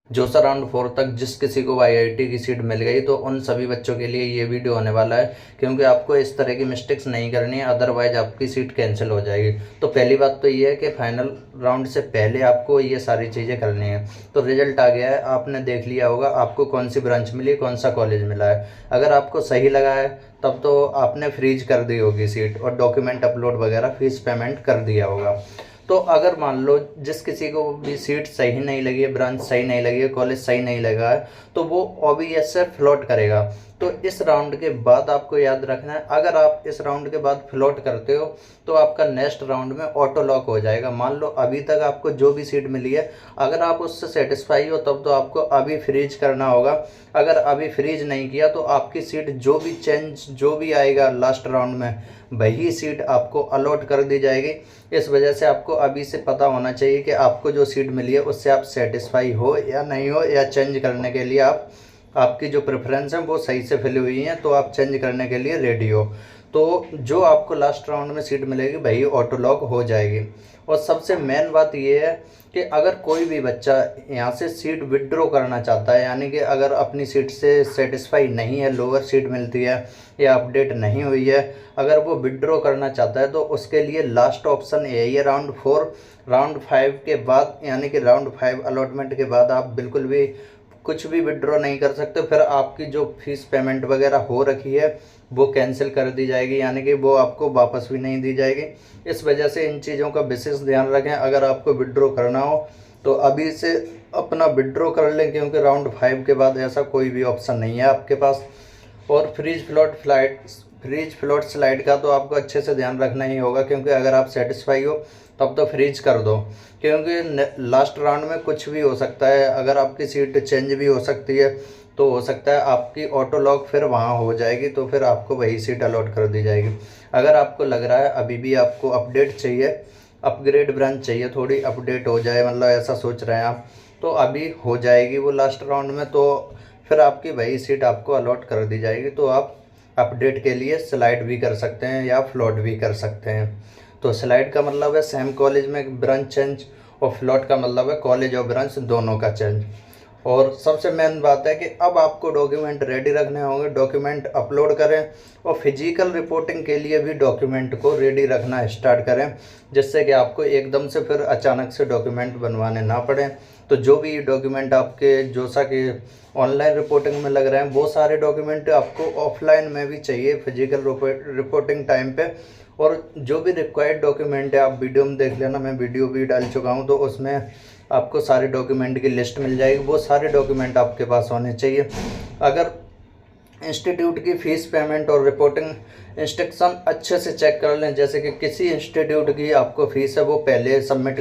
जो sir round 4 तक जिस किसी को आईआईटी की सीट मिल गई तो उन सभी बच्चों के लिए ये वीडियो होने वाला है, क्योंकि आपको इस तरह की मिस्टेक्स नहीं करनी है, अदरवाइज आपकी सीट कैंसिल हो जाएगी। तो पहली बात तो ये है कि फाइनल राउंड से पहले आपको ये सारी चीज़ें करनी है। तो रिजल्ट आ गया है, आपने देख लिया होगा आपको कौन सी ब्रांच मिली, कौन सा कॉलेज मिला है। अगर आपको सही लगा है तब तो आपने फ्रीज कर दी होगी सीट और डॉक्यूमेंट अपलोड वगैरह फीस पेमेंट कर दिया होगा। तो अगर मान लो जिस किसी को भी सीट सही नहीं लगी है, ब्रांच सही नहीं लगी है, कॉलेज सही नहीं लगा है, तो वो ओबीएस से फ्लोट करेगा। तो इस राउंड के बाद आपको याद रखना है, अगर आप इस राउंड के बाद फ्लोट करते हो तो आपका नेक्स्ट राउंड में ऑटो लॉक हो जाएगा। मान लो अभी तक आपको जो भी सीट मिली है, अगर आप उससे सेटिस्फाई हो तब तो आपको अभी फ्रीज करना होगा। अगर अभी फ्रीज नहीं किया तो आपकी सीट जो भी चेंज जो भी आएगा लास्ट राउंड में, वही सीट आपको अलॉट कर दी जाएगी। इस वजह से आपको अभी से पता होना चाहिए कि आपको जो सीट मिली है उससे आप सेटिस्फाई हो या नहीं हो, या चेंज करने के लिए आपकी जो प्रेफरेंस है वो सही से फिल हुई है तो आप चेंज करने के लिए रेडी हो। तो जो आपको लास्ट राउंड में सीट मिलेगी वही ऑटो लॉक हो जाएगी। और सबसे मेन बात ये है कि अगर कोई भी बच्चा यहाँ से सीट विड्रॉ करना चाहता है, यानी कि अगर अपनी सीट से सेटिस्फाई नहीं है, लोअर सीट मिलती है या अपडेट नहीं हुई है, अगर वो विड्रॉ करना चाहता है तो उसके लिए लास्ट ऑप्शन यही है राउंड 4। राउंड 5 के बाद, यानी कि राउंड 5 अलॉटमेंट के बाद आप बिल्कुल भी कुछ भी विड्रॉ नहीं कर सकते। फिर आपकी जो फीस पेमेंट वगैरह हो रखी है वो कैंसिल कर दी जाएगी, यानी कि वो आपको वापस भी नहीं दी जाएगी। इस वजह से इन चीज़ों का विशेष ध्यान रखें। अगर आपको विड्रॉ करना हो तो अभी से अपना विड्रॉ कर लें, क्योंकि राउंड 5 के बाद ऐसा कोई भी ऑप्शन नहीं है आपके पास। और फ्रीज फ्लोट स्लाइड का तो आपको अच्छे से ध्यान रखना ही होगा, क्योंकि अगर आप सेटिस्फाई हो तब तो फ्रीज कर दो, क्योंकि लास्ट राउंड में कुछ भी हो सकता है। अगर आपकी सीट चेंज भी हो सकती है तो हो सकता है आपकी ऑटो लॉक फिर वहाँ हो जाएगी, तो फिर आपको वही सीट अलॉट कर दी जाएगी। अगर आपको लग रहा है अभी भी आपको अपडेट चाहिए, अपग्रेड ब्रांच चाहिए, थोड़ी अपडेट हो जाए, मतलब ऐसा सोच रहे हैं आप, तो अभी हो जाएगी वो लास्ट राउंड में, तो फिर आपकी वही सीट आपको अलॉट कर दी जाएगी। तो आप अपडेट के लिए स्लाइड भी कर सकते हैं या फ्लोट भी कर सकते हैं। तो स्लाइड का मतलब है सेम कॉलेज में ब्रांच चेंज, और फ्लोट का मतलब है कॉलेज और ब्रांच दोनों का चेंज। और सबसे मेन बात है कि अब आपको डॉक्यूमेंट रेडी रखने होंगे, डॉक्यूमेंट अपलोड करें और फिजिकल रिपोर्टिंग के लिए भी डॉक्यूमेंट को रेडी रखना स्टार्ट करें, जिससे कि आपको एकदम से फिर अचानक से डॉक्यूमेंट बनवाने ना पड़े। तो जो भी डॉक्यूमेंट आपके जो सा कि ऑनलाइन रिपोर्टिंग में लग रहे हैं, वो सारे डॉक्यूमेंट आपको ऑफलाइन में भी चाहिए फिजिकल रिपोर्टिंग टाइम पे। और जो भी रिक्वायर्ड डॉक्यूमेंट है आप वीडियो में देख लेना, मैं वीडियो भी डाल चुका हूँ, तो उसमें आपको सारे डॉक्यूमेंट की लिस्ट मिल जाएगी। वो सारे डॉक्यूमेंट आपके पास होने चाहिए। अगर इंस्टीट्यूट की फ़ीस पेमेंट और रिपोर्टिंग इंस्ट्रक्शन अच्छे से चेक कर लें, जैसे कि किसी इंस्टीट्यूट की आपको फ़ीस है वो पहले सबमिट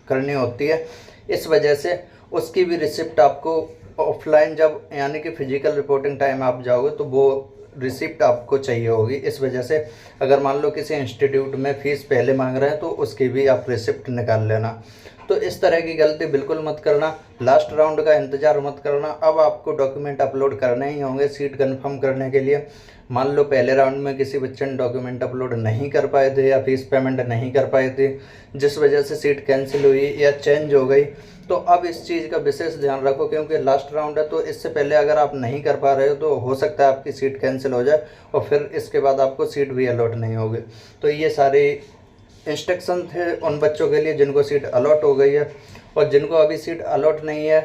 करनी होती है, इस वजह से उसकी भी रिसिप्ट आपको ऑफलाइन जब, यानी कि फिजिकल रिपोर्टिंग टाइम आप जाओगे तो वो रिसिप्ट आपको चाहिए होगी। इस वजह से अगर मान लो किसी इंस्टीट्यूट में फ़ीस पहले मांग रहे हैं तो उसकी भी आप रिसिप्ट निकाल लेना। तो इस तरह की गलती बिल्कुल मत करना, लास्ट राउंड का इंतज़ार मत करना। अब आपको डॉक्यूमेंट अपलोड करने ही होंगे सीट कंफर्म करने के लिए। मान लो पहले राउंड में किसी बच्चे ने डॉक्यूमेंट अपलोड नहीं कर पाए थे या फीस पेमेंट नहीं कर पाए थे, जिस वजह से सीट कैंसिल हुई या चेंज हो गई, तो अब इस चीज़ का विशेष ध्यान रखो, क्योंकि लास्ट राउंड है। तो इससे पहले अगर आप नहीं कर पा रहे हो तो हो सकता है आपकी सीट कैंसिल हो जाए और फिर इसके बाद आपको सीट भी अलॉट नहीं होगी। तो ये सारे इंस्ट्रक्शन थे उन बच्चों के लिए जिनको सीट अलॉट हो गई है, और जिनको अभी सीट अलॉट नहीं है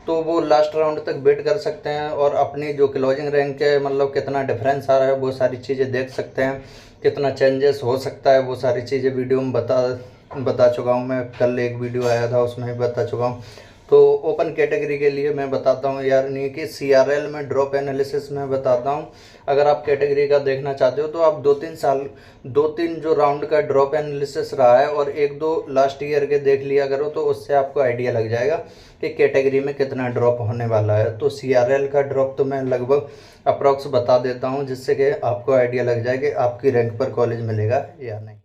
तो वो लास्ट राउंड तक वेट कर सकते हैं और अपनी जो क्लोजिंग रैंक है, मतलब कितना डिफरेंस आ रहा है, वो सारी चीज़ें देख सकते हैं, कितना चेंजेस हो सकता है, वो सारी चीज़ें वीडियो में बता चुका हूँ। मैं कल एक वीडियो आया था उसमें भी बता चुका हूँ। तो ओपन कैटेगरी के लिए मैं बताता हूँ, यानी कि सीआरएल में ड्रॉप एनालिसिस में बताता हूँ। अगर आप कैटेगरी का देखना चाहते हो तो आप 2-3 जो राउंड का ड्रॉप एनालिसिस रहा है और 1-2 लास्ट ईयर के देख लिया करो, तो उससे आपको आइडिया लग जाएगा कि कैटेगरी में कितना ड्रॉप होने वाला है। तो सीआरएल का ड्रॉप तो मैं लगभग अप्रॉक्स बता देता हूँ, जिससे कि आपको आइडिया लग जाए कि आपकी रैंक पर कॉलेज मिलेगा या नहीं।